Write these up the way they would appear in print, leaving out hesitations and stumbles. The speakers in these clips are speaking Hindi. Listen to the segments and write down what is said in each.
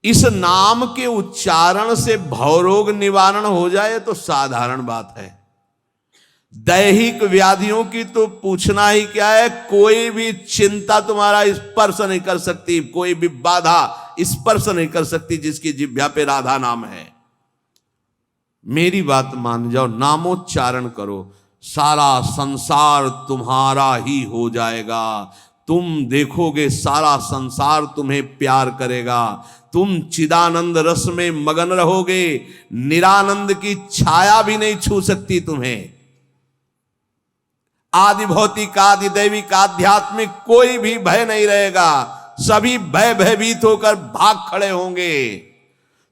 इस नाम के उच्चारण से भवरोग निवारण हो जाए तो साधारण बात है। दैहिक व्याधियों की तो पूछना ही क्या है। कोई भी चिंता तुम्हारा स्पर्श नहीं कर सकती, कोई भी बाधा स्पर्श नहीं कर सकती जिसकी जिह्वा पे राधा नाम है। मेरी बात मान जाओ, नामोच्चारण करो, सारा संसार तुम्हारा ही हो जाएगा। तुम देखोगे सारा संसार तुम्हें प्यार करेगा। तुम चिदानंद रस में मगन रहोगे, निरानंद की छाया भी नहीं छू सकती तुम्हें। आदि भौतिक, आदि दैविक, आध्यात्मिक कोई भी भय नहीं रहेगा। सभी भयभीत होकर भाग खड़े होंगे।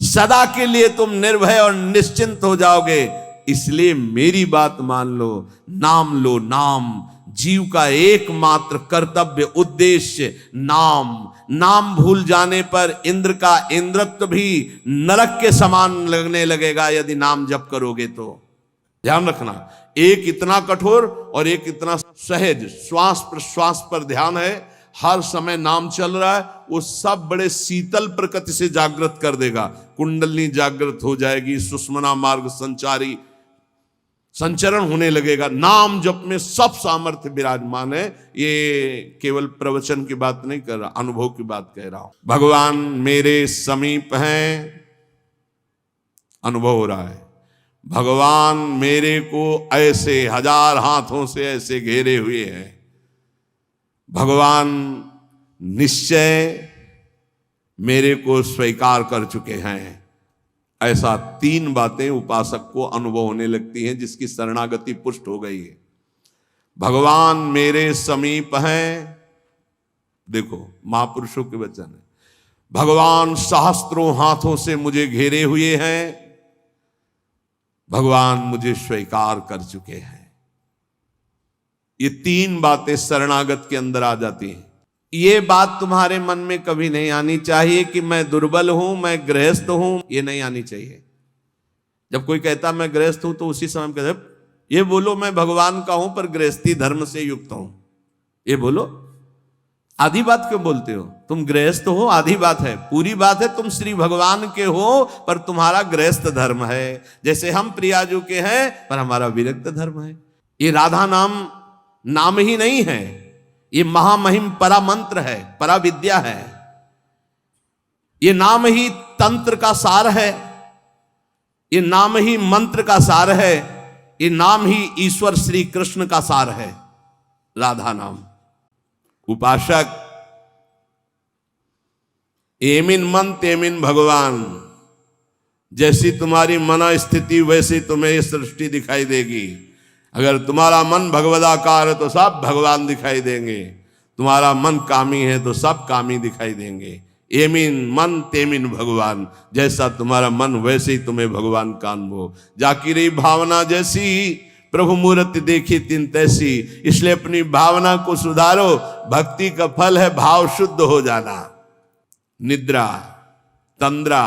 सदा के लिए तुम निर्भय और निश्चिंत हो जाओगे। इसलिए मेरी बात मान लो, नाम लो। नाम जीव का एकमात्र कर्तव्य उद्देश्य नाम। नाम भूल जाने पर इंद्र का इंद्रत्व भी नरक के समान लगने लगेगा यदि नाम जप करोगे तो। ध्यान रखना, एक इतना कठोर और एक इतना सहज। श्वास प्रश्वास पर ध्यान है, हर समय नाम चल रहा है, वो सब बड़े शीतल प्रकृति से जागृत कर देगा। कुंडली जागृत हो जाएगी, सुषुम्ना मार्ग संचारी संचरण होने लगेगा। नाम जप में सब सामर्थ्य विराजमान है। ये केवल प्रवचन की बात नहीं कर रहा, अनुभव की बात कह रहा हूं। भगवान मेरे समीप हैं, अनुभव हो रहा है। भगवान मेरे को ऐसे हजार हाथों से ऐसे घेरे हुए हैं। भगवान निश्चय मेरे को स्वीकार कर चुके हैं। ऐसा 3 बातें उपासक को अनुभव होने लगती हैं जिसकी शरणागति पुष्ट हो गई है। भगवान मेरे समीप हैं, देखो महापुरुषों के वचन है। भगवान सहस्त्रों हाथों से मुझे घेरे हुए हैं। भगवान मुझे स्वीकार कर चुके हैं। ये 3 बातें शरणागत के अंदर आ जाती हैं। ये बात तुम्हारे मन में कभी नहीं आनी चाहिए कि मैं दुर्बल हूं, मैं गृहस्थ हूं, ये नहीं आनी चाहिए। जब कोई कहता मैं गृहस्थ हूं तो उसी समय कहते ये बोलो मैं भगवान का हूं पर गृहस्थी धर्म से युक्त हूं। ये बोलो, आधी बात क्यों बोलते हो? तुम गृहस्थ हो, आधी बात है। पूरी बात है तुम श्री भगवान के हो पर तुम्हारा गृहस्थ धर्म है। जैसे हम प्रियाजू के हैं पर हमारा विरक्त धर्म है। ये राधा नाम ही नहीं है, ये महामहिम परा मंत्र है, परा विद्या है। ये नाम ही तंत्र का सार है, ये नाम ही मंत्र का सार है, ये नाम ही ईश्वर श्री कृष्ण का सार है, राधा नाम। उपासक, एमिन मन तेमिन भगवान। जैसी तुम्हारी मना स्थिति वैसी तुम्हें ये सृष्टि दिखाई देगी। अगर तुम्हारा मन भगवदाकार है तो सब भगवान दिखाई देंगे। तुम्हारा मन कामी है तो सब कामी दिखाई देंगे। एमिन मन तेमिन भगवान। जैसा तुम्हारा मन वैसे ही तुम्हें भगवान का अनुभव। जाकी रही भावना जैसी प्रभु मूर्ति देखी तिन तैसी। इसलिए अपनी भावना को सुधारो। भक्ति का फल है भाव शुद्ध हो जाना। निद्रा, तंद्रा,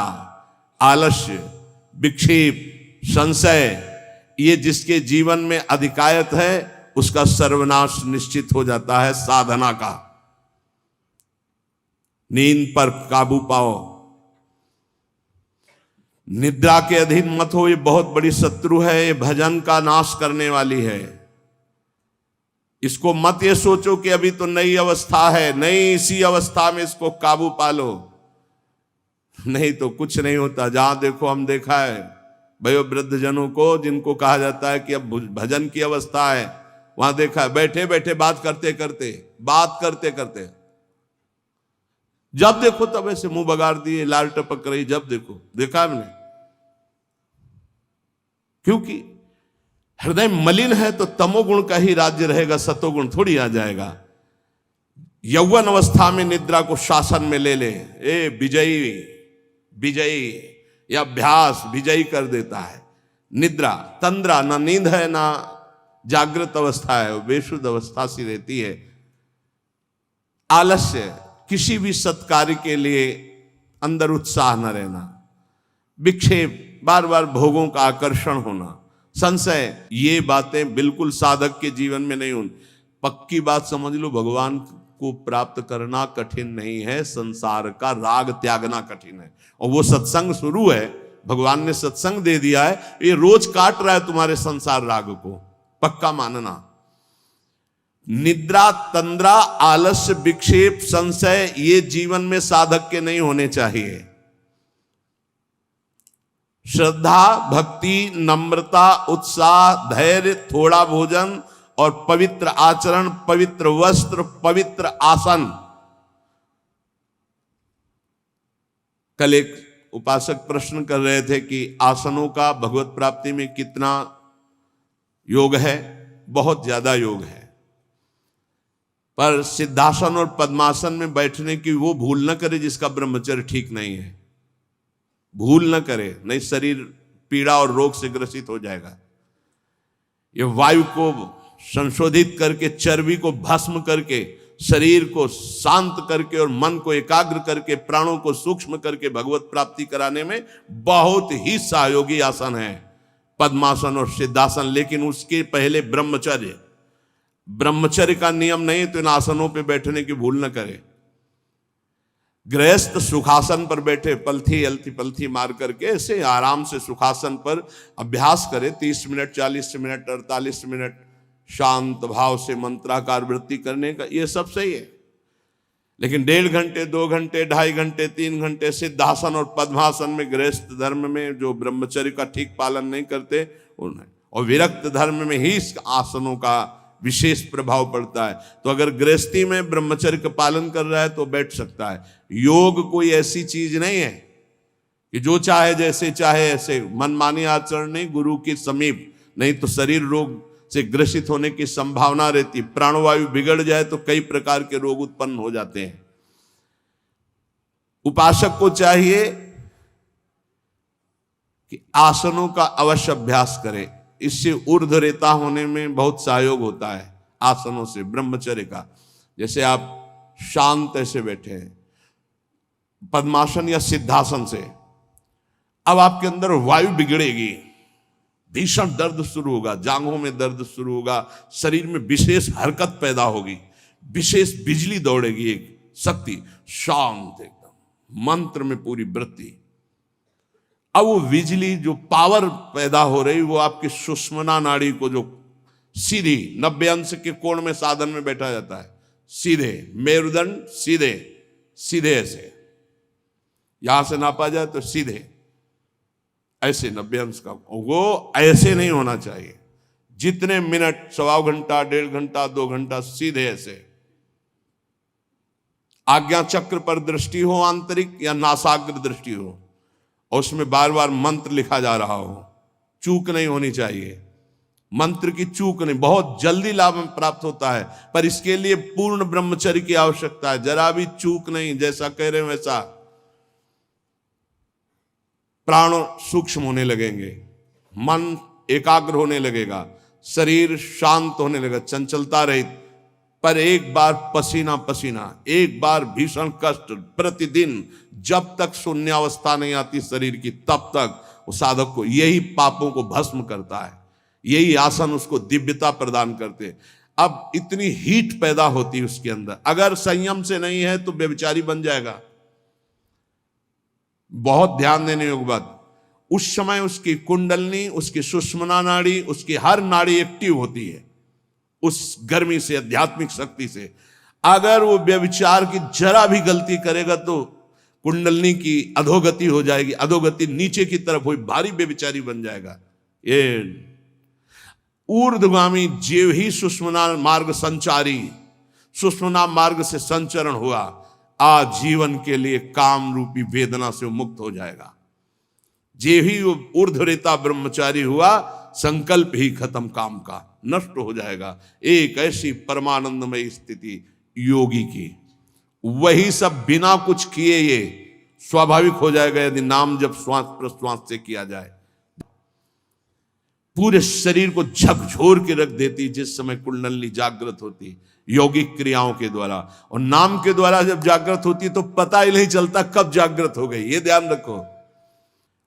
आलस्य, विक्षेप, संशय, ये जिसके जीवन में अधिकायत है उसका सर्वनाश निश्चित हो जाता है साधना का। नींद पर काबू पाओ, निद्रा के अधीन मत हो। ये बहुत बड़ी शत्रु है, ये भजन का नाश करने वाली है। इसको मत ये सोचो कि अभी तो नई अवस्था है, नहीं, इसी अवस्था में इसको काबू पालो, नहीं तो कुछ नहीं होता। जहां देखो हम देखा है भयो वृद्ध जनों को जिनको कहा जाता है कि अब भजन की अवस्था है, वहां देखा है बैठे बैठे बात करते करते जब देखो तब ऐसे मुंह बगाड़ दिए, लाल टपक रही, जब देखो देखा हमने। क्योंकि हृदय मलिन है तो तमोगुण का ही राज्य रहेगा, सतोगुण थोड़ी आ जाएगा। यौवन अवस्था में निद्रा को शासन में ले ले, ए विजयी या अभ्यास विजयी कर देता है। निद्रा, तंद्रा, ना नींद है ना जागृत अवस्था है, वो बेशुद्ध अवस्था सी रहती है। आलस्य, किसी भी सत्कार्य के लिए अंदर उत्साह न रहना। विक्षेप, बार बार भोगों का आकर्षण होना। संशय, ये बातें बिल्कुल साधक के जीवन में नहीं होनी। पक्की बात समझ लो, भगवान को प्राप्त करना कठिन नहीं है, संसार का राग त्यागना कठिन है। और वो सत्संग शुरू है, भगवान ने सत्संग दे दिया है, ये रोज काट रहा है तुम्हारे संसार राग को, पक्का मानना। निद्रा, तंद्रा, आलस्य, विक्षेप, संशय ये जीवन में साधक के नहीं होने चाहिए। श्रद्धा, भक्ति, नम्रता, उत्साह, धैर्य, थोड़ा भोजन और पवित्र आचरण, पवित्र वस्त्र, पवित्र आसन। कल एक उपासक प्रश्न कर रहे थे कि आसनों का भगवत प्राप्ति में कितना योग है। बहुत ज्यादा योग है, पर सिद्धासन और पद्मासन में बैठने की वो भूल न करे जिसका ब्रह्मचर्य ठीक नहीं है। भूल न करे, नहीं शरीर पीड़ा और रोग से ग्रसित हो जाएगा। ये वायु को संशोधित करके, चर्बी को भस्म करके, शरीर को शांत करके और मन को एकाग्र करके, प्राणों को सूक्ष्म करके भगवत प्राप्ति कराने में बहुत ही सहयोगी आसन है पद्मासन और सिद्धासन। लेकिन उसके पहले ब्रह्मचर्य, ब्रह्मचर्य का नियम नहीं, तो इन आसनों पे बैठने की भूल न करे। गृहस्थ सुखासन पर बैठे, पलथी अलथी पलथी मार करके ऐसे आराम से सुखासन पर अभ्यास करे। 30 मिनट, 40 मिनट, 48 मिनट शांत भाव से मंत्राकार वृत्ति करने का, ये सब सही है। लेकिन 1.5 घंटे, 2 घंटे, 2.5 घंटे, 3 घंटे सिद्धासन और पद्मासन में, गृहस्थ धर्म में जो ब्रह्मचर्य का ठीक पालन नहीं करते उन्हें, और विरक्त धर्म में ही इस आसनों का विशेष प्रभाव पड़ता है। तो अगर गृहस्थी में ब्रह्मचर्य का पालन कर रहा है तो बैठ सकता है। योग कोई ऐसी चीज नहीं है कि जो चाहे जैसे चाहे ऐसे मनमानी आचरण नहीं, गुरु के समीप, नहीं तो शरीर रोग से ग्रसित होने की संभावना रहती। प्राणवायु बिगड़ जाए तो कई प्रकार के रोग उत्पन्न हो जाते हैं। उपासक को चाहिए कि आसनों का अवश्य अभ्यास करे। इससे ऊर्ध्वरेता होने में बहुत सहयोग होता है आसनों से, ब्रह्मचर्य का। जैसे आप शांत ऐसे बैठे हैं पद्मासन या सिद्धासन से, अब आपके अंदर वायु बिगड़ेगी, भीषण दर्द शुरू होगा, जांघों में दर्द शुरू होगा, शरीर में विशेष हरकत पैदा होगी, विशेष बिजली दौड़ेगी, एक शक्ति, शांत एकदम, मंत्र में पूरी वृत्ति। अब वो बिजली जो पावर पैदा हो रही, वो आपकी सुषुम्ना नाड़ी को, जो सीधी 90 अंश के कोण में साधन में बैठा जाता है, सीधे मेरुदंड, सीधे सीधे ऐसे, यहां से नापा जाए तो सीधे ऐसे 90 अंश का, वो ऐसे नहीं होना चाहिए। जितने मिनट, 1.25 घंटा, 1.5 घंटा, 2 घंटा सीधे ऐसे। आज्ञा चक्र पर दृष्टि हो आंतरिक या नासाग्र दृष्टि हो, और उसमें बार बार मंत्र लिखा जा रहा हो, चूक नहीं होनी चाहिए। मंत्र की चूक नहीं, बहुत जल्दी लाभ प्राप्त होता है, पर इसके लिए पूर्ण ब्रह्मचर्य की आवश्यकता है। जरा भी चूक नहीं, जैसा कह रहे हैं वैसा। प्राण सूक्ष्म होने लगेंगे, मन एकाग्र होने लगेगा, शरीर शांत होने लगेगा, चंचलता रहित। पर एक बार पसीना पसीना, एक बार भीषण कष्ट प्रतिदिन, जब तक शून्यावस्था नहीं आती शरीर की, तब तक वो साधक को, यही पापों को भस्म करता है। यही आसन उसको दिव्यता प्रदान करते। अब इतनी हीट पैदा होती है उसके अंदर, अगर संयम से नहीं है तो व्यभिचारी बन जाएगा। बहुत ध्यान देने योग्य बात, उस समय उसकी कुंडलनी, उसकी सुषुम्ना नाड़ी, उसकी हर नाड़ी एक्टिव होती है उस गर्मी से, आध्यात्मिक शक्ति से। अगर वो व्यभिचार की जरा भी गलती करेगा तो कुंडलनी की अधोगति हो जाएगी, अधोगति नीचे की तरफ हुई, भारी व्यभिचारी बन जाएगा। ये ऊर्ध्वगामी जीव ही सुषुम्ना मार्ग संचारी, सुषुम्ना मार्ग से संचरण हुआ, आजीवन के लिए काम रूपी वेदना से मुक्त हो जाएगा। जे ही वो ऊर्ध्वरेता ब्रह्मचारी हुआ, संकल्प ही खत्म काम का, नष्ट हो जाएगा। एक ऐसी परमानंदमय स्थिति योगी की, वही सब बिना कुछ किए ये स्वाभाविक हो जाएगा यदि नाम जब श्वास प्रश्वास से किया जाए। पूरे शरीर को झकझोर के रख देती जिस समय कुंडली जागृत होती यौगिक क्रियाओं के द्वारा, और नाम के द्वारा जब जागृत होती तो पता ही नहीं चलता कब जागृत हो गई। ये ध्यान रखो,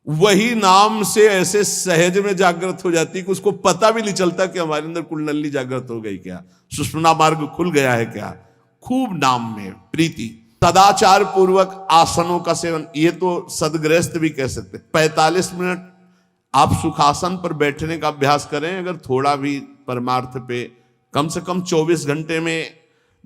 वही नाम से ऐसे सहज में जागृत हो जाती कि उसको पता भी नहीं चलता कि हमारे अंदर कुंडली जागृत हो गई क्या, सुषुम्ना मार्ग खुल गया है क्या, खूब नाम में प्रीति। सदाचार पूर्वक आसनों का सेवन, ये तो सदगृहस्थ भी कह सकते। 45 मिनट आप सुखासन पर बैठने का अभ्यास करें। अगर थोड़ा भी परमार्थ पे कम से कम 24 घंटे में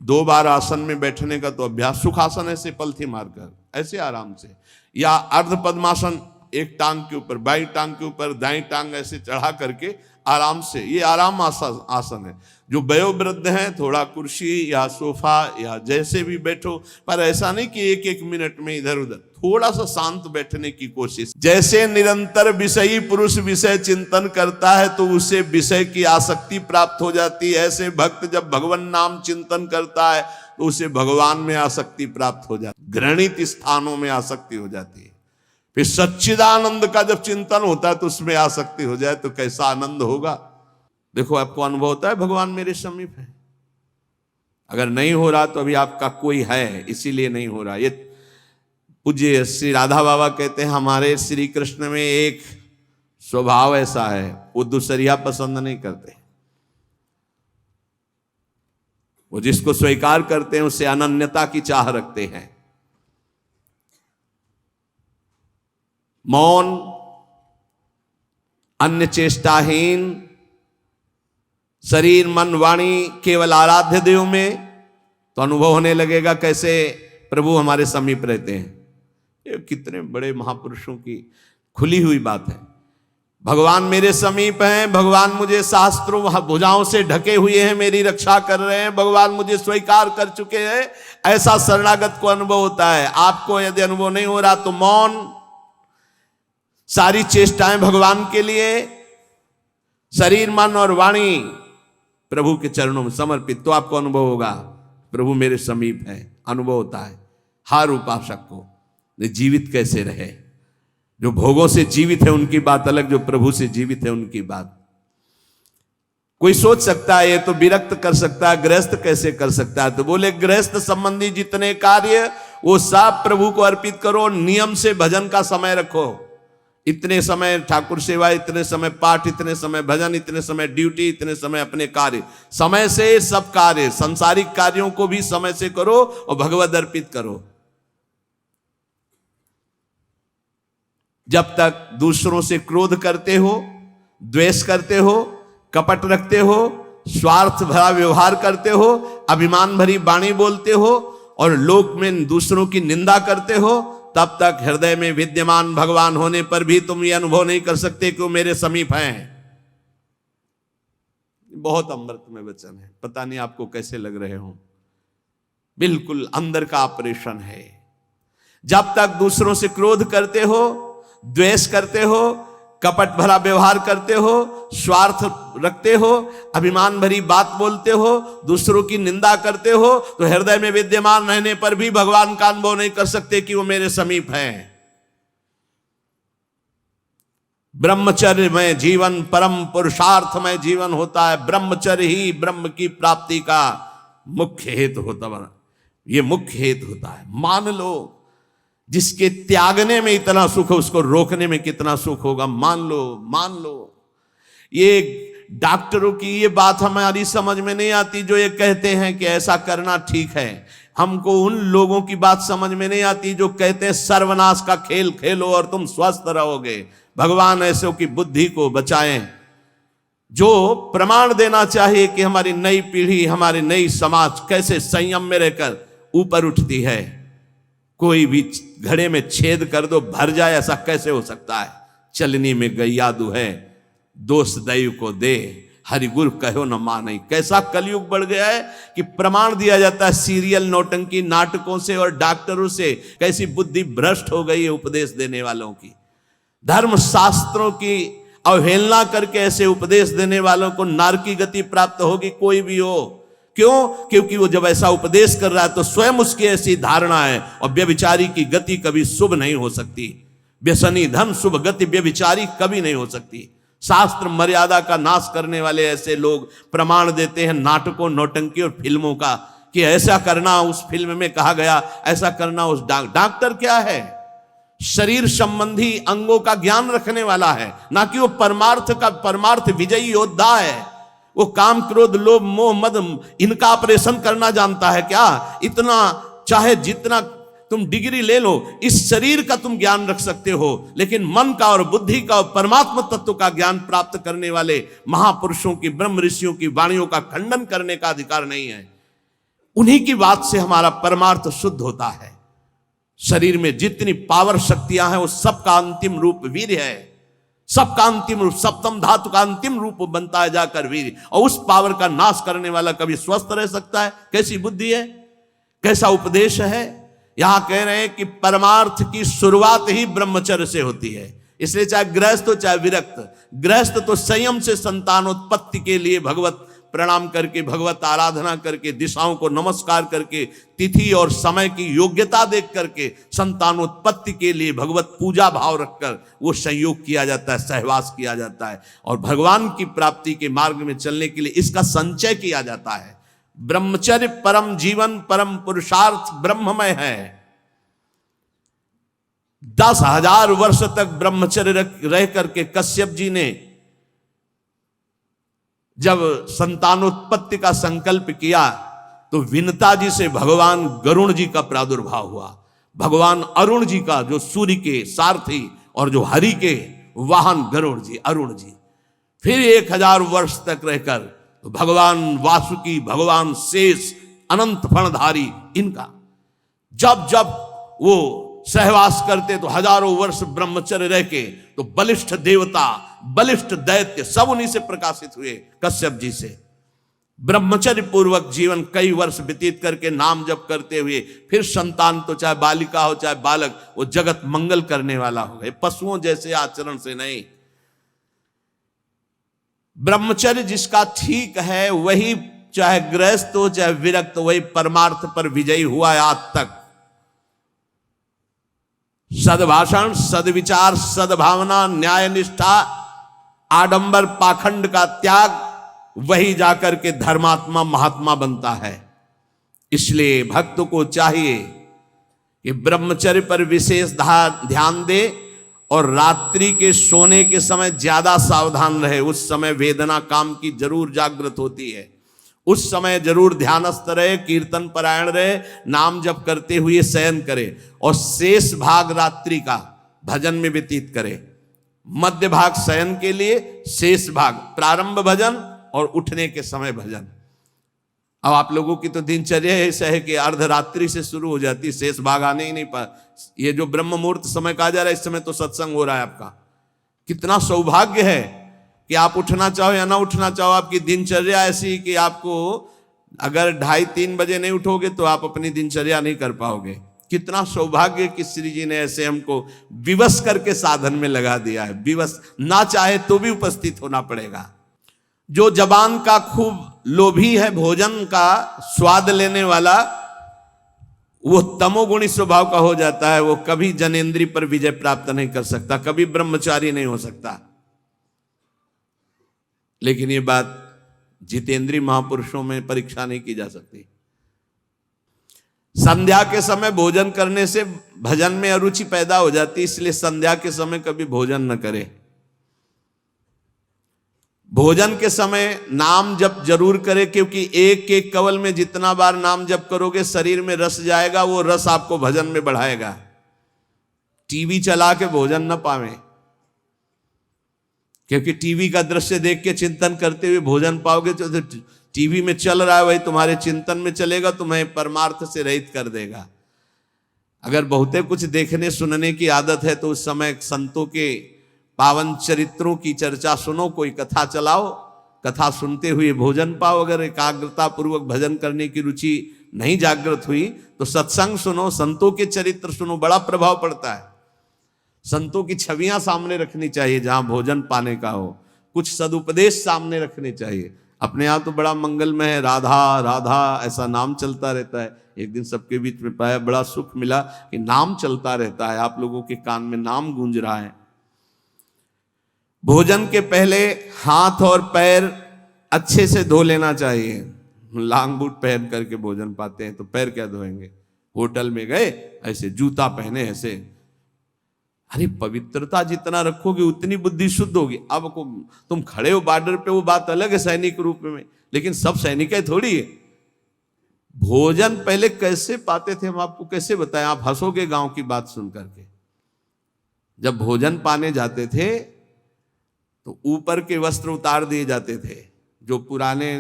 2 बार आसन में बैठने का तो अभ्यास। सुखासन ऐसे पलथी मारकर ऐसे आराम से, या अर्ध पद्मासन, एक टांग के ऊपर बाई टांग के ऊपर दाई टांग ऐसे चढ़ा करके आराम से, ये आराम आसन है। जो वयोवृद्ध हैं थोड़ा कुर्सी या सोफा या जैसे भी बैठो, पर ऐसा नहीं कि एक एक मिनट में इधर उधर, थोड़ा सा शांत बैठने की कोशिश। जैसे निरंतर विषयी पुरुष विषय चिंतन करता है तो उसे विषय की आसक्ति प्राप्त हो जाती है, ऐसे भक्त जब भगवान नाम चिंतन करता है तो उसे भगवान में आसक्ति प्राप्त हो जाती है, घृणित स्थानों में आसक्ति हो जाती है। फिर सच्चिदानंद का जब चिंतन होता है तो उसमें आसक्ति हो जाए तो कैसा आनंद होगा। देखो आपको अनुभव होता है भगवान मेरे समीप है। अगर नहीं हो रहा तो अभी आपका कोई है, इसीलिए नहीं हो रहा। ये पूज्य श्री राधा बाबा कहते हैं हमारे श्री कृष्ण में एक स्वभाव ऐसा है, वो दूसरिया पसंद नहीं करते। वो जिसको स्वीकार करते हैं उससे अनन्यता की चाह रखते हैं। मौन, अन्य चेष्टाहीन, शरीर मन वाणी केवल आराध्य देव में, तो अनुभव होने लगेगा कैसे प्रभु हमारे समीप रहते हैं। ये कितने बड़े महापुरुषों की खुली हुई बात है। भगवान मेरे समीप हैं, भगवान मुझे शास्त्रों भुजाओं से ढके हुए हैं, मेरी रक्षा कर रहे हैं, भगवान मुझे स्वीकार कर चुके हैं, ऐसा शरणागत को अनुभव होता है। आपको यदि अनुभव नहीं हो रहा तो मौन, सारी चेष्टाएं भगवान के लिए, शरीर मन और वाणी प्रभु के चरणों में समर्पित, तो आपको अनुभव होगा प्रभु मेरे समीप है। अनुभव होता है हर उपासक को। जीवित कैसे रहे, जो भोगों से जीवित है उनकी बात अलग, जो प्रभु से जीवित है उनकी बात। कोई सोच सकता है ये तो विरक्त कर सकता है, गृहस्थ कैसे कर सकता है? तो बोले गृहस्थ संबंधी जितने कार्य वो सब प्रभु को अर्पित करो, नियम से भजन का समय रखो। इतने समय ठाकुर सेवा, इतने समय पाठ, इतने समय भजन, इतने समय ड्यूटी, इतने समय अपने कार्य, समय से सब कार्य, सांसारिक कार्यों को भी समय से करो और भगवद अर्पित करो। जब तक दूसरों से क्रोध करते हो, द्वेष करते हो, कपट रखते हो, स्वार्थ भरा व्यवहार करते हो, अभिमान भरी वाणी बोलते हो और लोक में दूसरों की निंदा करते हो, तब तक हृदय में विद्यमान भगवान होने पर भी तुम ये अनुभव नहीं कर सकते कि वो मेरे समीप हैं। बहुत अमृत में वचन है, पता नहीं आपको कैसे लग रहे हो। बिल्कुल अंदर का ऑपरेशन है। जब तक दूसरों से क्रोध करते हो, द्वेष करते हो, कपट भरा व्यवहार करते हो, स्वार्थ रखते हो, अभिमान भरी बात बोलते हो, दूसरों की निंदा करते हो, तो हृदय में विद्यमान रहने पर भी भगवान का अनुभव नहीं कर सकते कि वो मेरे समीप हैं। ब्रह्मचर्य में जीवन परम पुरुषार्थ में जीवन होता है। ब्रह्मचर्य ही ब्रह्म की प्राप्ति का मुख्य हेतु होता है। ये मुख्य हेतु होता है। मान लो जिसके त्यागने में इतना सुख है उसको रोकने में कितना सुख होगा। मान लो। ये डॉक्टरों की ये बात हमारी समझ में नहीं आती जो ये कहते हैं कि ऐसा करना ठीक है। हमको उन लोगों की बात समझ में नहीं आती जो कहते हैं सर्वनाश का खेल खेलो और तुम स्वस्थ रहोगे। भगवान ऐसों की बुद्धि को बचाएं जो प्रमाण देना चाहिए कि हमारी नई पीढ़ी, हमारी नई समाज कैसे संयम में रहकर ऊपर उठती है। कोई भी घड़े में छेद कर दो भर जाए, ऐसा कैसे हो सकता है? चलनी में गैया दुहे, दोष दैव को दे, हरि गुरु कहो न माने। कैसा कलयुग बढ़ गया है कि प्रमाण दिया जाता है सीरियल नौटंकी नाटकों से और डॉक्टरों से। कैसी बुद्धि भ्रष्ट हो गई है उपदेश देने वालों की। धर्म शास्त्रों की अवहेलना करके ऐसे उपदेश देने वालों को नरकी गति प्राप्त होगी, कोई भी हो। क्यों? क्योंकि वो जब ऐसा उपदेश कर रहा है तो स्वयं उसकी ऐसी धारणा है। और व्यभिचारी की गति कभी शुभ नहीं हो सकती। व्यसनी धन शुभ गति व्यभिचारी कभी नहीं हो सकती। शास्त्र मर्यादा का नाश करने वाले ऐसे लोग प्रमाण देते हैं नाटकों, नौटंकी और फिल्मों का कि ऐसा करना उस फिल्म में कहा गया, ऐसा करना उस डॉक्टर क्या है? शरीर संबंधी अंगों का ज्ञान रखने वाला है, ना कि वो परमार्थ विजयी योद्धा है। वो काम क्रोध लोभ मोह मद इनका ऑपरेशन करना जानता है क्या? इतना चाहे जितना तुम डिग्री ले लो, इस शरीर का तुम ज्ञान रख सकते हो, लेकिन मन का और बुद्धि का और परमात्मा तत्व का ज्ञान प्राप्त करने वाले महापुरुषों की, ब्रह्म ऋषियों की वाणियों का खंडन करने का अधिकार नहीं है। उन्हीं की बात से हमारा परमार्थ शुद्ध होता है। शरीर में जितनी पावर शक्तियां हैं वो सबका अंतिम रूप वीर्य है। सबका अंतिम रूप, सप्तम धातु का अंतिम रूप बनता है जाकर वीर्य। और उस पावर का नाश करने वाला कभी स्वस्थ रह सकता है? कैसी बुद्धि है, कैसा उपदेश है। यहां कह रहे हैं कि परमार्थ की शुरुआत ही ब्रह्मचर्य से होती है। इसलिए चाहे गृहस्थ हो चाहे विरक्त, गृहस्थ तो संयम से संतानोत्पत्ति के लिए भगवत प्रणाम करके, भगवत आराधना करके, दिशाओं को नमस्कार करके, तिथि और समय की योग्यता देख करके संतानोत्पत्ति के लिए भगवत पूजा भाव रखकर वो संयोग किया जाता है, सहवास किया जाता है, और भगवान की प्राप्ति के मार्ग में चलने के लिए इसका संचय किया जाता है। ब्रह्मचर्य परम जीवन, परम पुरुषार्थ ब्रह्ममय है। 10,000 वर्ष तक ब्रह्मचर्य रह करके कश्यप जी ने जब संतानोत्पत्ति का संकल्प किया तो विनता जी से भगवान गरुण जी का प्रादुर्भाव हुआ। भगवान अरुण जी का, जो सूर्य के सारथी और जो हरि के वाहन गरुण जी, अरुण जी। फिर 1000 वर्ष तक रहकर तो भगवान वासुकी, भगवान शेष, अनंत फणधारी, इनका जब जब वो सहवास करते तो हजारों वर्ष ब्रह्मचर्य रह के तो बलिष्ठ देवता, बलिष्ठ दैत्य सब उन्हीं से प्रकाशित हुए, कश्यप जी से। ब्रह्मचर्य पूर्वक जीवन कई वर्ष व्यतीत करके नाम जप करते हुए फिर संतान, तो चाहे बालिका हो चाहे बालक, वो जगत मंगल करने वाला हो गए, पशुओं जैसे आचरण से नहीं। ब्रह्मचर्य जिसका ठीक है वही, चाहे गृहस्थ हो चाहे विरक्त, वही परमार्थ पर विजयी हुआ है आज तक। सद्भाषण, सद्विचार, सद्भावना, न्याय निष्ठा, आडंबर पाखंड का त्याग, वही जाकर के धर्मात्मा महात्मा बनता है। इसलिए भक्त को चाहिए कि ब्रह्मचर्य पर विशेष ध्यान दे और रात्रि के सोने के समय ज्यादा सावधान रहे। उस समय वेदना काम की जरूर जागृत होती है, उस समय जरूर ध्यानस्थ रहे, कीर्तन परायण रहे, नाम जप करते हुए शयन करे और शेष भाग रात्रि का भजन में व्यतीत करे। मध्य भाग शयन के लिए, शेष भाग प्रारंभ भजन और उठने के समय भजन। अब आप लोगों की तो दिनचर्या ऐसा है कि अर्धरात्रि से शुरू हो जाती, शेष भाग आने ही नहीं पा। ये जो ब्रह्म मुहूर्त समय कहा जा रहा है, इस समय तो सत्संग हो रहा है आपका। कितना सौभाग्य है कि आप उठना चाहो या ना उठना चाहो, आपकी दिनचर्या ऐसी कि आपको अगर 2:30-3 बजे नहीं उठोगे तो आप अपनी दिनचर्या नहीं कर पाओगे। कितना सौभाग्य कि श्री जी ने ऐसे हमको विवश करके साधन में लगा दिया है। विवश ना चाहे तो भी उपस्थित होना पड़ेगा। जो जबान का खूब लोभी है, भोजन का स्वाद लेने वाला, वो तमोगुणी स्वभाव का हो जाता है। वो कभी जनेंद्री पर विजय प्राप्त नहीं कर सकता, कभी ब्रह्मचारी नहीं हो सकता। लेकिन ये बात जितेंद्रीय महापुरुषों में परीक्षा नहीं की जा सकती। संध्या के समय भोजन करने से भजन में अरुचि पैदा हो जाती, इसलिए संध्या के समय कभी भोजन न करे। भोजन के समय नाम जप जरूर करे, क्योंकि एक एक कवल में जितना बार नाम जप करोगे शरीर में रस जाएगा, वो रस आपको भजन में बढ़ाएगा। टीवी चला के भोजन न पावे, क्योंकि टीवी का दृश्य देख के चिंतन करते हुए भोजन पाओगे तो टीवी में चल रहा है वही तुम्हारे चिंतन में चलेगा, तुम्हें परमार्थ से रहित कर देगा। अगर बहुते कुछ देखने सुनने की आदत है तो उस समय संतों के पावन चरित्रों की चर्चा सुनो, कोई कथा चलाओ, कथा सुनते हुए भोजन पाओ। अगर एकाग्रता पूर्वक भजन करने की रुचि नहीं जागृत हुई तो सत्संग सुनो, संतों के चरित्र सुनो, बड़ा प्रभाव पड़ता है। संतों की छवियां सामने रखनी चाहिए जहां भोजन पाने का हो, कुछ सदुपदेश सामने रखने चाहिए। अपने यहाँ तो बड़ा मंगलमय है, राधा राधा ऐसा नाम चलता रहता है। एक दिन सबके बीच में पाया, बड़ा सुख मिला कि नाम चलता रहता है, आप लोगों के कान में नाम गूंज रहा है। भोजन के पहले हाथ और पैर अच्छे से धो लेना चाहिए। लांग बूट पहन करके भोजन पाते हैं तो पैर क्या धोएंगे। होटल में गए ऐसे जूता पहने ऐसे अरे पवित्रता जितना रखोगे उतनी बुद्धि शुद्ध होगी। अब तुम खड़े हो बॉर्डर पे, वो बात अलग है सैनिक रूप में, लेकिन सब सैनिक है थोड़ी है। भोजन पहले कैसे पाते थे हम आपको कैसे बताएं, आप हंसोगे गांव की बात सुन करके। जब भोजन पाने जाते थे तो ऊपर के वस्त्र उतार दिए जाते थे। जो पुराने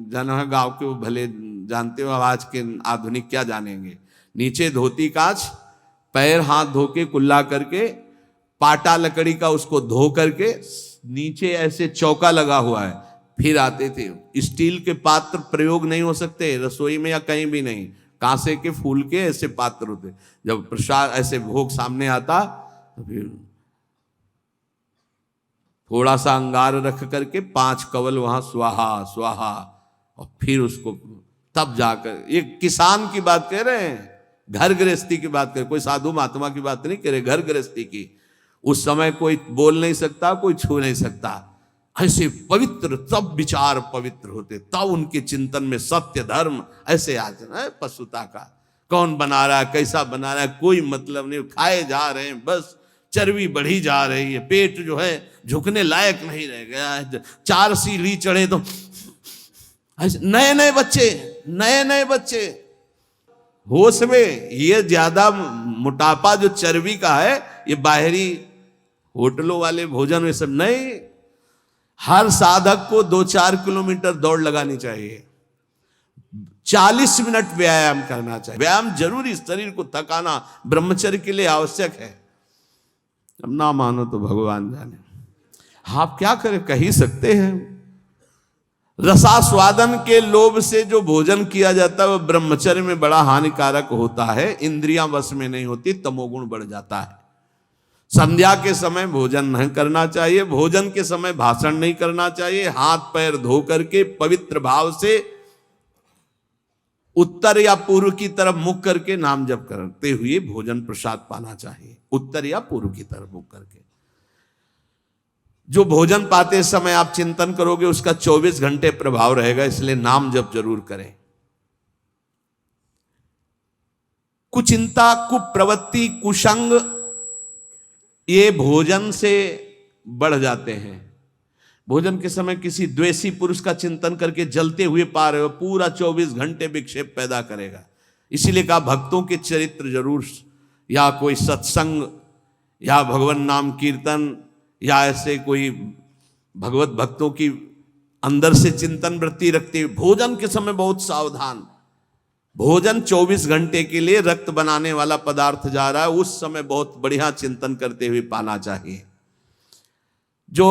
जन है गांव के वो भले जानते हो, आज के आधुनिक क्या जानेंगे। नीचे धोती कांच, पैर हाथ धो के कुल्ला करके, पाटा लकड़ी का उसको धो करके, नीचे ऐसे चौका लगा हुआ है, फिर आते थे। स्टील के पात्र प्रयोग नहीं हो सकते रसोई में या कहीं भी नहीं, कांसे के फूल के ऐसे पात्र होते। जब प्रसाद ऐसे भोग सामने आता तो फिर थोड़ा सा अंगार रख करके 5 कवल वहां स्वाहा स्वाहा, और फिर उसको तब जाकर, ये किसान की बात कह रहे हैं, घर गृहस्थी की बात करें, कोई साधु महात्मा की बात नहीं करे, घर गृहस्थी की। उस समय कोई बोल नहीं सकता, कोई छू नहीं सकता। ऐसे पवित्र, तब विचार पवित्र होते, तब उनके चिंतन में सत्य धर्म ऐसे आ जाना। पशुता का कौन बना रहा है, कैसा बना रहा है, कोई मतलब नहीं, खाए जा रहे हैं, बस चर्बी बढ़ी जा रही है, पेट जो है झुकने लायक नहीं रह गया है। 4 सीढ़ी चढ़े तो नए नए बच्चे होश में। ये ज्यादा मोटापा जो चर्बी का है, ये बाहरी होटलों वाले भोजन में सब नहीं। हर साधक को 2-4 किलोमीटर दौड़ लगानी चाहिए, 40 मिनट व्यायाम करना चाहिए। व्यायाम जरूरी, शरीर को थकाना ब्रह्मचर्य के लिए आवश्यक है। अब ना मानो तो भगवान जाने, आप क्या करें, कह ही सकते हैं। रसास्वादन के लोभ से जो भोजन किया जाता है वह ब्रह्मचर्य में बड़ा हानिकारक होता है। इंद्रियां वश में नहीं होती, तमोगुण बढ़ जाता है। संध्या के समय भोजन नहीं करना चाहिए, भोजन के समय भाषण नहीं करना चाहिए। हाथ पैर धो करके पवित्र भाव से उत्तर या पूर्व की तरफ मुख करके नाम जप करते हुए भोजन प्रसाद पाना चाहिए, उत्तर या पूर्व की तरफ मुख करके। जो भोजन पाते समय आप चिंतन करोगे उसका 24 घंटे प्रभाव रहेगा, इसलिए नाम जप जरूर करें। कुचिंता, कुप्रवृत्ति, कुसंग ये भोजन से बढ़ जाते हैं। भोजन के समय किसी द्वेषी पुरुष का चिंतन करके जलते हुए पा रहे हो, पूरा 24 घंटे विक्षेप पैदा करेगा। इसीलिए कहा भक्तों के चरित्र जरूर, या कोई सत्संग या भगवान नाम कीर्तन या ऐसे कोई भगवत भक्तों की अंदर से चिंतन वृत्ति रखते हुए भोजन के समय बहुत सावधान। भोजन 24 घंटे के लिए रक्त बनाने वाला पदार्थ जा रहा है, उस समय बहुत बढ़िया चिंतन करते हुए पाना चाहिए। जो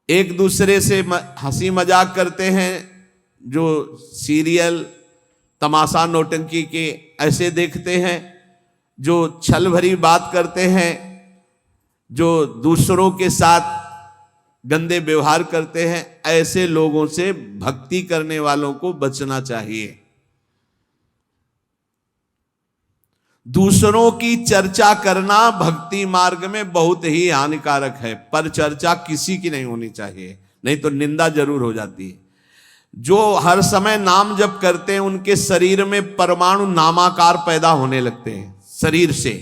एक दूसरे से हंसी मजाक करते हैं, जो सीरियल तमाशा नौटंकी के ऐसे देखते हैं, जो छल भरी बात करते हैं, जो दूसरों के साथ गंदे व्यवहार करते हैं, ऐसे लोगों से भक्ति करने वालों को बचना चाहिए। दूसरों की चर्चा करना भक्ति मार्ग में बहुत ही हानिकारक है, पर चर्चा किसी की नहीं होनी चाहिए, नहीं तो निंदा जरूर हो जाती है। जो हर समय नाम जप करते हैं उनके शरीर में परमाणु नामाकार पैदा होने लगते हैं शरीर से।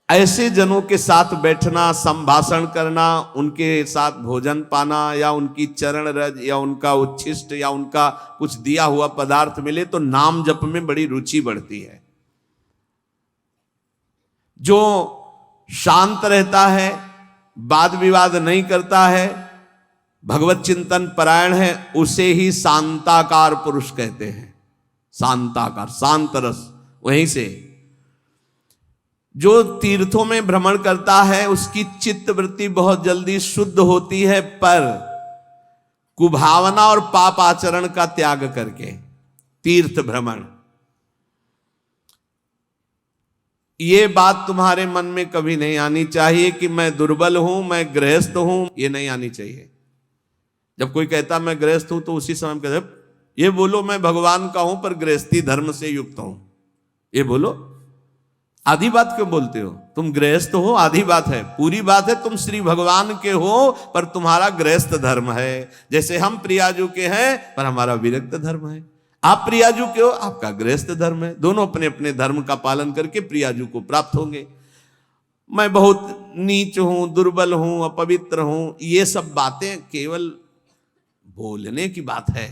ऐसे जनों के साथ बैठना, संभाषण करना, उनके साथ भोजन पाना, या उनकी चरण रज या उनका उच्छिष्ट या उनका कुछ दिया हुआ पदार्थ मिले तो नाम जप में बड़ी रुचि बढ़ती है। जो शांत रहता है, वाद विवाद नहीं करता है, भगवत चिंतन परायण है, उसे ही शांताकार पुरुष कहते हैं। शांताकार, शांत रस। वहीं से जो तीर्थों में भ्रमण करता है उसकी चित्त वृत्ति बहुत जल्दी शुद्ध होती है, पर कुभावना और पाप आचरण का त्याग करके तीर्थ भ्रमण। ये बात तुम्हारे मन में कभी नहीं आनी चाहिए कि मैं दुर्बल हूं, मैं गृहस्थ हूं, ये नहीं आनी चाहिए। जब कोई कहता मैं गृहस्थ हूं तो उसी समय कहते ये बोलो मैं भगवान का हूं पर गृहस्थी धर्म से युक्त हूं, ये बोलो। आधी बात क्यों बोलते हो? तुम गृहस्थ हो, आधी बात है। पूरी बात है तुम श्री भगवान के हो पर तुम्हारा गृहस्थ धर्म है। जैसे हम प्रियाजू के हैं पर हमारा विरक्त धर्म है, आप प्रियाजू के हो, आपका गृहस्थ धर्म है। दोनों अपने अपने धर्म का पालन करके प्रियाजू को प्राप्त होंगे। मैं बहुत नीच हूं, दुर्बल हूं, अपवित्र हूं, ये सब बातें केवल बोलने की बात है।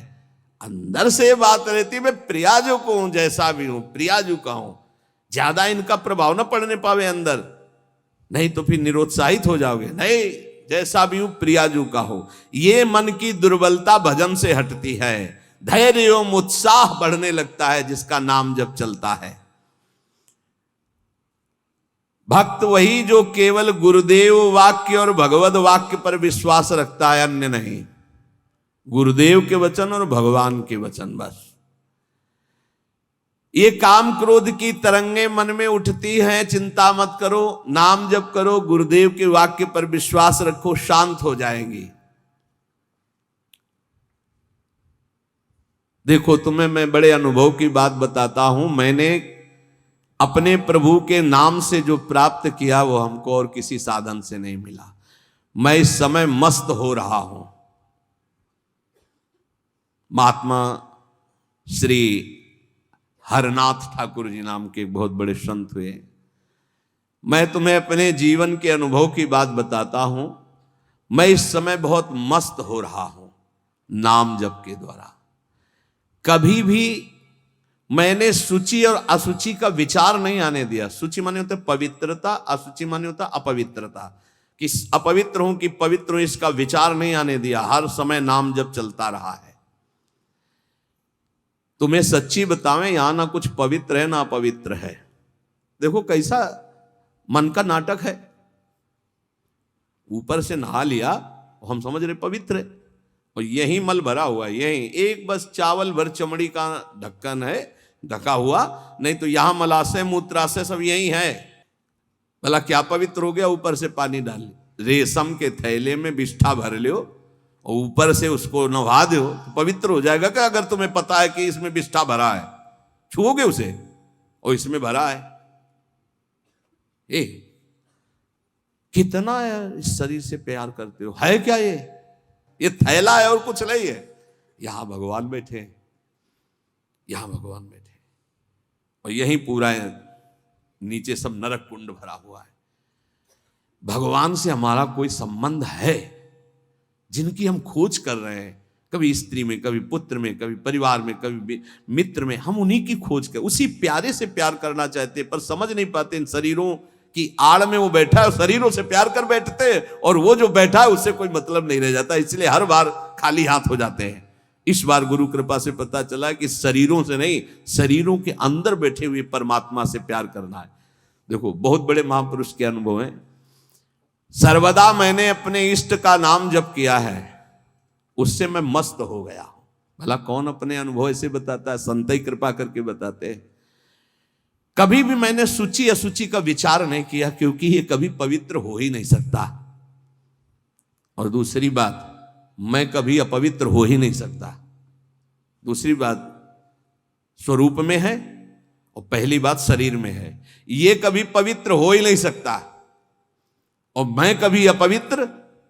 अंदर से बात रहती, मैं प्रियाजू को हूं, जैसा भी हूं प्रियाजू का हूं। ज्यादा इनका प्रभाव न पड़ने पावे अंदर, नहीं तो फिर निरुत्साहित हो जाओगे। नहीं, जैसा भी हूं प्रियाजू का हो। ये मन की दुर्बलता भजन से हटती है, धैर्य एवं उत्साह बढ़ने लगता है जिसका नाम जब चलता है। भक्त वही जो केवल गुरुदेव वाक्य और भगवत वाक्य पर विश्वास रखता है, अन्य नहीं। गुरुदेव के वचन और भगवान के वचन बस। ये काम क्रोध की तरंगे मन में उठती हैं, चिंता मत करो, नाम जप करो, गुरुदेव के वाक्य पर विश्वास रखो, शांत हो जाएंगी। देखो, तुम्हें मैं बड़े अनुभव की बात बताता हूं। मैंने अपने प्रभु के नाम से जो प्राप्त किया वो हमको और किसी साधन से नहीं मिला। मैं इस समय मस्त हो रहा हूं। महात्मा श्री हरनाथ ठाकुर जी नाम के एक बहुत बड़े संत हुए। मैं तुम्हें अपने जीवन के अनुभव की बात बताता हूं। मैं इस समय बहुत मस्त हो रहा हूं नाम जप के द्वारा। कभी भी मैंने सूचि और असुचि का विचार नहीं आने दिया। सूचि माने होता पवित्रता, असुचि माने होता अपवित्रता। कि अपवित्र हूं कि पवित्र हूं, इसका विचार नहीं आने दिया। हर समय नाम जप चलता रहा है। तुम्हें सच्ची बतावें, यहां ना कुछ पवित्र है ना अपवित्र है। देखो कैसा मन का नाटक है। ऊपर से नहा लिया, हम समझ रहे पवित्र है, और यही मल भरा हुआ है। यही एक बस चावल भर चमड़ी का ढक्कन है ढका हुआ, नहीं तो यहां मलाशय मूत्राशय सब यही है। भला क्या पवित्र हो गया? ऊपर से पानी डाल, रेशम के थैले में बिष्ठा भर लो और ऊपर से उसको नहा दो तो पवित्र हो जाएगा क्या? अगर तुम्हें पता है कि इसमें बिष्ठा भरा है, छुओगे उसे और इसमें भरा है। कितना इस शरीर से प्यार करते हो। है क्या ये थैला है और कुछ नहीं है। यहां भगवान बैठे, यहां भगवान बैठे, और यही पूरा नीचे सब नरक कुंड भरा हुआ है। भगवान से हमारा कोई संबंध है जिनकी हम खोज कर रहे हैं, कभी स्त्री में, कभी पुत्र में, कभी परिवार में, कभी मित्र में। हम उन्हीं की खोज कर, उसी प्यारे से प्यार करना चाहते, पर समझ नहीं पाते इन शरीरों की आड़ में वो बैठा है, शरीरों से प्यार कर बैठते हैं, और वो जो बैठा है उससे कोई मतलब नहीं रह जाता। इसलिए हर बार खाली हाथ हो जाते हैं। इस बार गुरु कृपा से पता चला कि शरीरों से नहीं, शरीरों के अंदर बैठे हुए परमात्मा से प्यार करना है। देखो, बहुत बड़े महापुरुष के अनुभव हैं। सर्वदा मैंने अपने इष्ट का नाम जप किया है, उससे मैं मस्त हो गया हूं। भला कौन अपने अनुभव ऐसे बताता है? संत ही कृपा करके बताते हैं। कभी भी मैंने सूची असुचि का विचार नहीं किया, क्योंकि ये कभी पवित्र हो ही नहीं सकता। और दूसरी बात, मैं कभी अपवित्र हो ही नहीं सकता। दूसरी बात स्वरूप में है, और पहली बात शरीर में है। ये कभी पवित्र हो ही नहीं सकता, और मैं कभी अपवित्र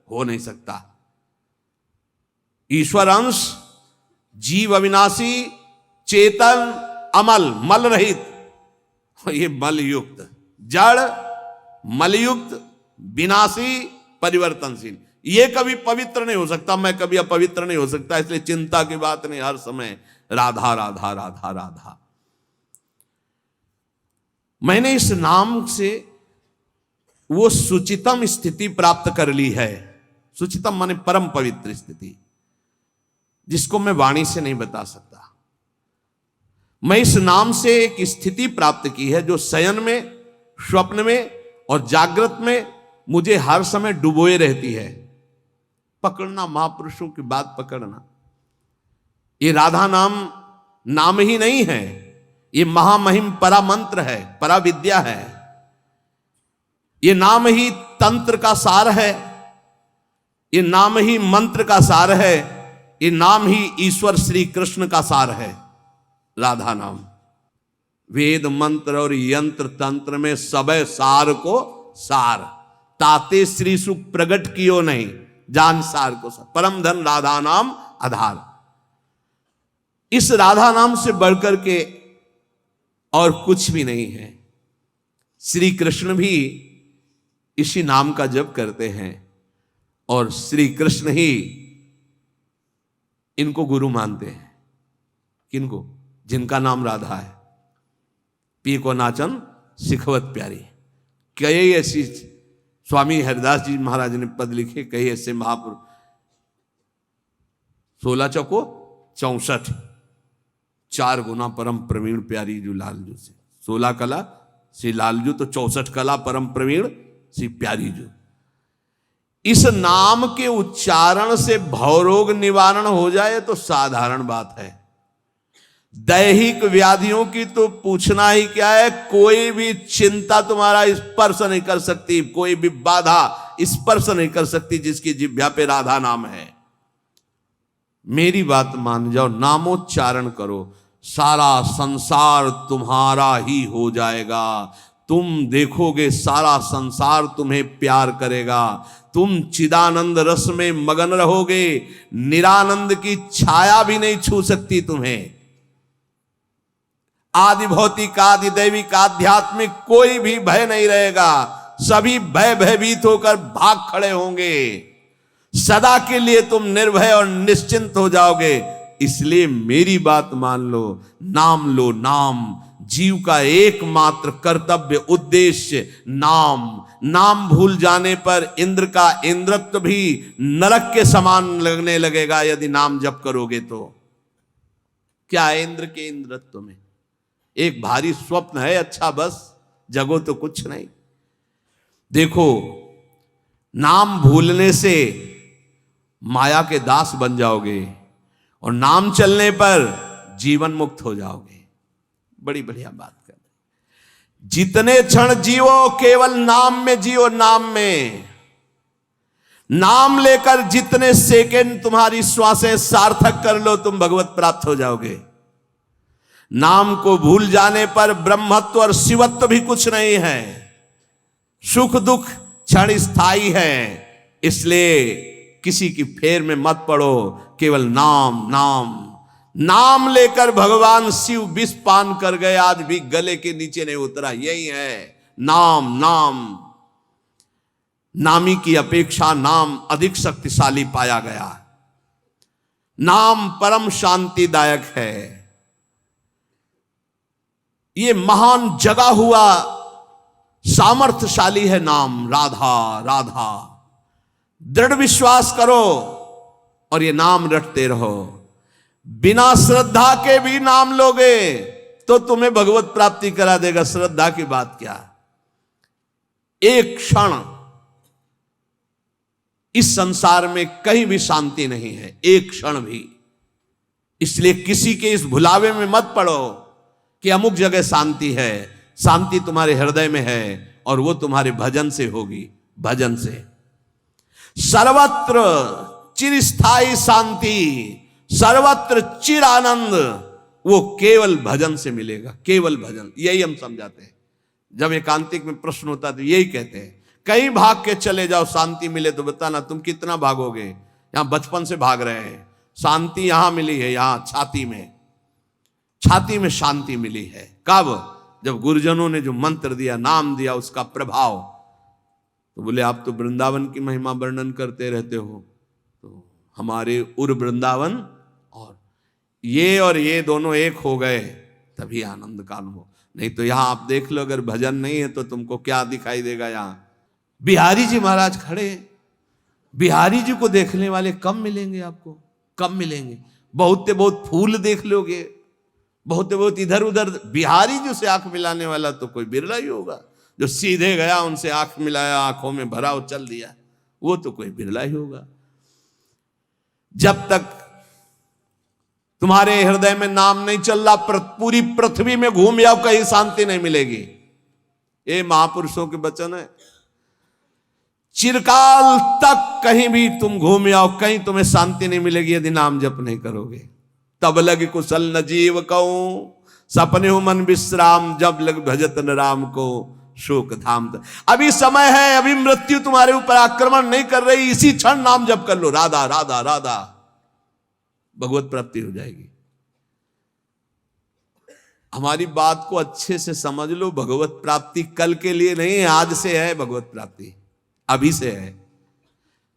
हो नहीं सकता। ईश्वर अंश, जीव अविनाशी, चेतन, अमल, मल रहित, ये मल युक्त, जड़, मलयुक्त, विनाशी, परिवर्तनशील, ये कभी पवित्र नहीं हो सकता। मैं कभी अपवित्र नहीं हो सकता। इसलिए चिंता की बात नहीं, हर समय राधा राधा राधा राधा। मैंने इस नाम से वो सुचितम स्थिति प्राप्त कर ली है। सुचितम माने परम पवित्र स्थिति, जिसको मैं वाणी से नहीं बता सकता। मैं इस नाम से एक स्थिति प्राप्त की है जो शयन में, स्वप्न में और जागृत में मुझे हर समय डुबोए रहती है। पकड़ना, महापुरुषों की बात पकड़ना। ये राधा नाम नाम ही नहीं है, ये महामहिम परा मंत्र है, परा विद्या है। ये नाम ही तंत्र का सार है, ये नाम ही मंत्र का सार है, ये नाम ही ईश्वर श्री कृष्ण का सार है। राधा नाम वेद मंत्र और यंत्र तंत्र में सबे सार को सार, ताते श्री सुख प्रगट कियो नहीं, जान सार को सार। परम धन राधा नाम आधार। इस राधा नाम से बढ़कर के और कुछ भी नहीं है। श्री कृष्ण भी इसी नाम का जप करते हैं और श्री कृष्ण ही इनको गुरु मानते हैं। किनको? जिनका नाम राधा है। पी को नाचन सिखवत प्यारी। कई ऐसी स्वामी हरिदास जी महाराज ने पद लिखे, कई ऐसे महापुरुष। 16 चौको 64, 4 गुना परम प्रवीण प्यारी जो लालजू से। 16 कला श्री लालजू, तो 64 कला परम प्रवीण श्री प्यारी जो। इस नाम के उच्चारण से भवरोग निवारण हो जाए तो साधारण बात है। दैहिक व्याधियों की तो पूछना ही क्या है। कोई भी चिंता तुम्हारा स्पर्श नहीं कर सकती, कोई भी बाधा स्पर्श नहीं कर सकती जिसकी जिह्वा पे राधा नाम है। मेरी बात मान जाओ, नामोच्चारण करो, सारा संसार तुम्हारा ही हो जाएगा। तुम देखोगे सारा संसार तुम्हें प्यार करेगा। तुम चिदानंद रस में मगन रहोगे, निरानंद की छाया भी नहीं छू सकती तुम्हें। आदि भौतिक, आदि दैविक, आध्यात्मिक कोई भी भय नहीं रहेगा। सभी भय भयभीत होकर भाग खड़े होंगे। सदा के लिए तुम निर्भय और निश्चिंत हो जाओगे। इसलिए मेरी बात मान लो, नाम लो। नाम जीव का एकमात्र कर्तव्य उद्देश्य नाम। नाम भूल जाने पर इंद्र का इंद्रत्व भी नरक के समान लगने लगेगा यदि नाम जप करोगे तो। क्या है इंद्र के इंद्रत्व में? एक भारी स्वप्न है, अच्छा बस, जगो तो कुछ नहीं। देखो, नाम भूलने से माया के दास बन जाओगे और नाम चलने पर जीवन मुक्त हो जाओगे। बड़ी बढ़िया बात कर। जितने क्षण जियो केवल नाम में जियो, नाम में। नाम लेकर जितने सेकंड तुम्हारी श्वासें सार्थक कर लो, तुम भगवत प्राप्त हो जाओगे। नाम को भूल जाने पर ब्रह्मत्व और शिवत्व भी कुछ नहीं है। सुख दुख क्षण स्थायी है। इसलिए किसी की फेर में मत पड़ो, केवल नाम नाम नाम लेकर भगवान शिव विष पान कर गए, आज भी गले के नीचे नहीं उतरा। यही है नाम। नाम नामी की अपेक्षा नाम अधिक शक्तिशाली पाया गया। नाम परम शांतिदायक है। ये महान जगा हुआ सामर्थ्यशाली है नाम। राधा राधा दृढ़ विश्वास करो और ये नाम रटते रहो। बिना श्रद्धा के भी नाम लोगे तो तुम्हें भगवत प्राप्ति करा देगा। श्रद्धा की बात क्या? एक क्षण इस संसार में कहीं भी शांति नहीं है, एक क्षण भी। इसलिए किसी के इस भुलावे में मत पड़ो कि अमुक जगह शांति है। शांति तुम्हारे हृदय में है और वो तुम्हारे भजन से होगी। भजन से सर्वत्र चिरस्थायी शांति, सर्वत्र चिर आनंद, वो केवल भजन से मिलेगा। केवल भजन, यही हम समझाते हैं। जब एकांतिक में प्रश्न होता है तो यही कहते हैं, कहीं भाग के चले जाओ शांति मिले तो बताना तुम कितना भागोगे। यहां बचपन से भाग रहे हैं, शांति यहां मिली है, यहां छाती में शांति मिली है। कब? जब गुरुजनों ने जो मंत्र दिया, नाम दिया, उसका प्रभाव। तो बोले आप तो वृंदावन की महिमा वर्णन करते रहते हो, तो हमारे उर वृंदावन और ये दोनों एक हो गए तभी आनंद का अनुभव। नहीं तो यहां आप देख लो, अगर भजन नहीं है तो तुमको क्या दिखाई देगा। यहां बिहारी जी महाराज खड़े, बिहारी जी को देखने वाले कम मिलेंगे आपको, कम मिलेंगे। बहुत फूल देख लोगे, बहुत इधर उधर। बिहारी जी से आंख मिलाने वाला तो कोई बिरला ही होगा। जो सीधे गया उनसे आंख मिलाया, आंखों में भरा और चल दिया, वो तो कोई बिरला ही होगा। जब तक तुम्हारे हृदय में नाम नहीं चल रहा, पूरी पृथ्वी में घूम जाओ, कहीं शांति नहीं मिलेगी। ये महापुरुषों के वचन है। चिरकाल तक कहीं भी तुम घूम जाओ, कहीं तुम्हें शांति नहीं मिलेगी यदि नाम जप नहीं करोगे। तब लग कुशल न जीव कहूं, सपने हो मन विश्राम, जब लग भजत न राम को शोक धाम। अभी समय है, अभी मृत्यु तुम्हारे ऊपर आक्रमण नहीं कर रही, इसी क्षण नाम जप कर लो, राधा राधा राधा, भगवत प्राप्ति हो जाएगी। हमारी बात को अच्छे से समझ लो, भगवत प्राप्ति कल के लिए नहीं, आज से है भगवत प्राप्ति। अभी से है।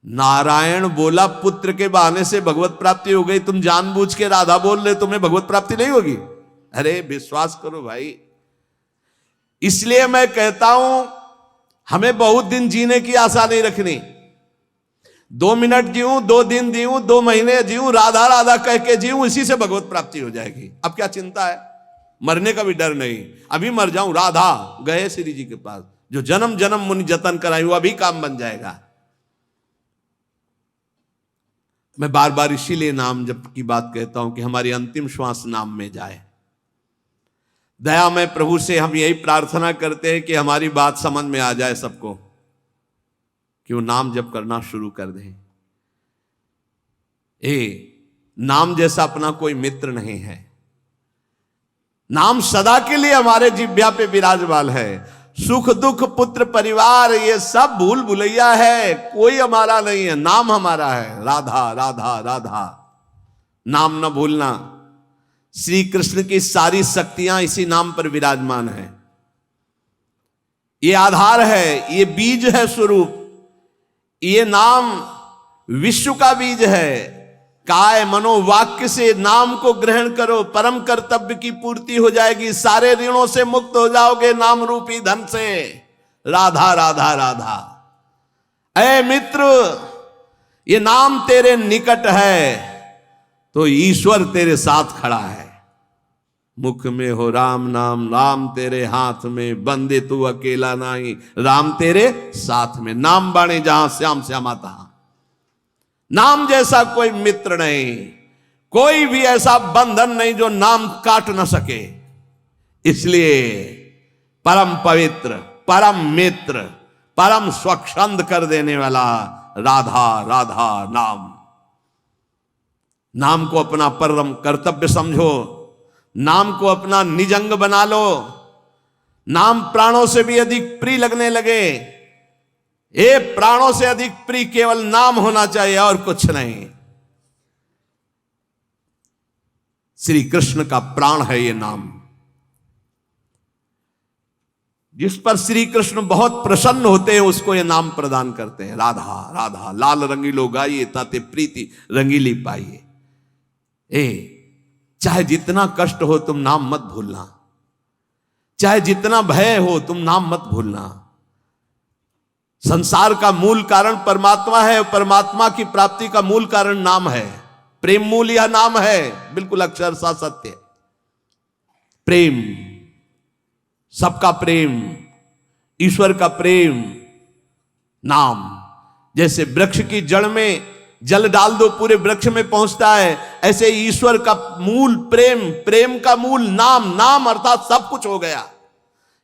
नारायण बोला पुत्र के बहाने से भगवत प्राप्ति हो गई, तुम जानबूझ के राधा बोल रहे, तुम्हें भगवत प्राप्ति नहीं होगी? अरे विश्वास करो भाई। इसलिए मैं कहता हूं हमें बहुत दिन जीने की आशा नहीं रखनी। 2 मिनट जीऊं, 2 दिन जीऊं, 2 महीने जीऊं, राधा राधा कह के जीऊं, इसी से भगवत प्राप्ति हो जाएगी। अब क्या चिंता है? मरने का भी डर नहीं। अभी मर जाऊं, राधा गए श्री जी के पास, जो जन्म जन्म मुनि जतन कराई, वो अभी काम बन जाएगा। मैं बार बार इसीलिए नाम जप की बात कहता हूं कि हमारी अंतिम श्वास नाम में जाए। दया में प्रभु से हम यही प्रार्थना करते हैं कि हमारी बात समझ में आ जाए सबको, कि वो नाम जप करना शुरू कर दें। नाम जैसा अपना कोई मित्र नहीं है। नाम सदा के लिए हमारे जिह्वा पे विराजमान है। सुख दुख पुत्र परिवार ये सब भूल भुलैया है, कोई हमारा नहीं है, नाम हमारा है। राधा राधा राधा, नाम न भूलना। श्री कृष्ण की सारी शक्तियां इसी नाम पर विराजमान है। ये आधार है, ये बीज है स्वरूप। ये नाम विश्व का बीज है। काय मनोवाक्य से नाम को ग्रहण करो, परम कर्तव्य की पूर्ति हो जाएगी, सारे ऋणों से मुक्त हो जाओगे नाम रूपी धन से। राधा राधा राधा। ऐ मित्र, ये नाम तेरे निकट है तो ईश्वर तेरे साथ खड़ा है। मुख में हो राम नाम, राम तेरे हाथ में, बंदे तू अकेला नहीं, राम तेरे साथ में। नाम बाणे जहां श्याम श्यामा तहां। नाम जैसा कोई मित्र नहीं, कोई भी ऐसा बंधन नहीं जो नाम काट न सके। इसलिए परम पवित्र, परम मित्र, परम स्वच्छंद कर देने वाला राधा राधा नाम। नाम को अपना परम कर्तव्य समझो, नाम को अपना निजंग बना लो। नाम प्राणों से भी अधिक प्रिय लगने लगे। ये प्राणों से अधिक प्रिय केवल नाम होना चाहिए और कुछ नहीं। श्री कृष्ण का प्राण है ये नाम, जिस पर श्री कृष्ण बहुत प्रसन्न होते हैं उसको ये नाम प्रदान करते हैं। राधा राधा लाल रंगीलो गाइए, ताते प्रीति रंगीली पाइए। चाहे जितना कष्ट हो तुम नाम मत भूलना, चाहे जितना भय हो तुम नाम मत भूलना। संसार का मूल कारण परमात्मा है, परमात्मा की प्राप्ति का मूल कारण नाम है। प्रेम मूल यह नाम है, बिल्कुल अक्षरशः सत्य। प्रेम, सबका प्रेम, ईश्वर का प्रेम, नाम। जैसे वृक्ष की जड़ में जल डाल दो पूरे वृक्ष में पहुंचता है, ऐसे ईश्वर का मूल प्रेम, प्रेम का मूल नाम। नाम अर्थात सब कुछ हो गया।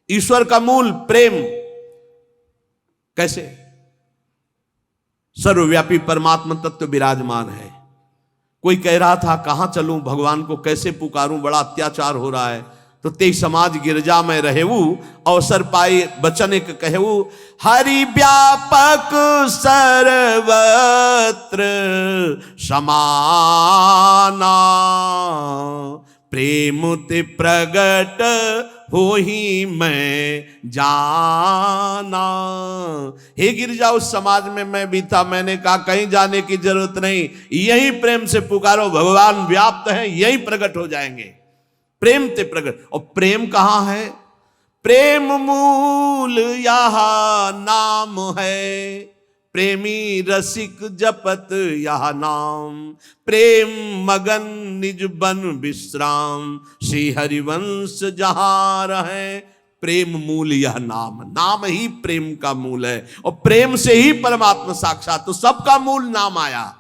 ईश्वर का मूल प्रेम। कैसे? सर्वव्यापी परमात्मा तत्व विराजमान है। कोई कह रहा था कहां चलूं, भगवान को कैसे पुकारूं, बड़ा अत्याचार हो रहा है। तो ते समाज गिरजा में रहेऊ, अवसर पाए बचन एक कहू। हरि व्यापक सर्वत्र समाना, प्रेम ते प्रगट हो ही मैं जाना। हे गिरजा, उस समाज में मैं भी था, मैंने कहा कहीं जाने की जरूरत नहीं, यही प्रेम से पुकारो, भगवान व्याप्त है, यही प्रकट हो जाएंगे। प्रेम ते प्रगट। और प्रेम कहां है? प्रेम मूल यह नाम है, प्रेमी रसिक जपत यह नाम। प्रेम मगन निज बन विश्राम, श्री हरिवंश जहां रहे। प्रेम मूल यह नाम, नाम ही प्रेम का मूल है, और प्रेम से ही परमात्मा साक्षात। तो सबका मूल नाम आया।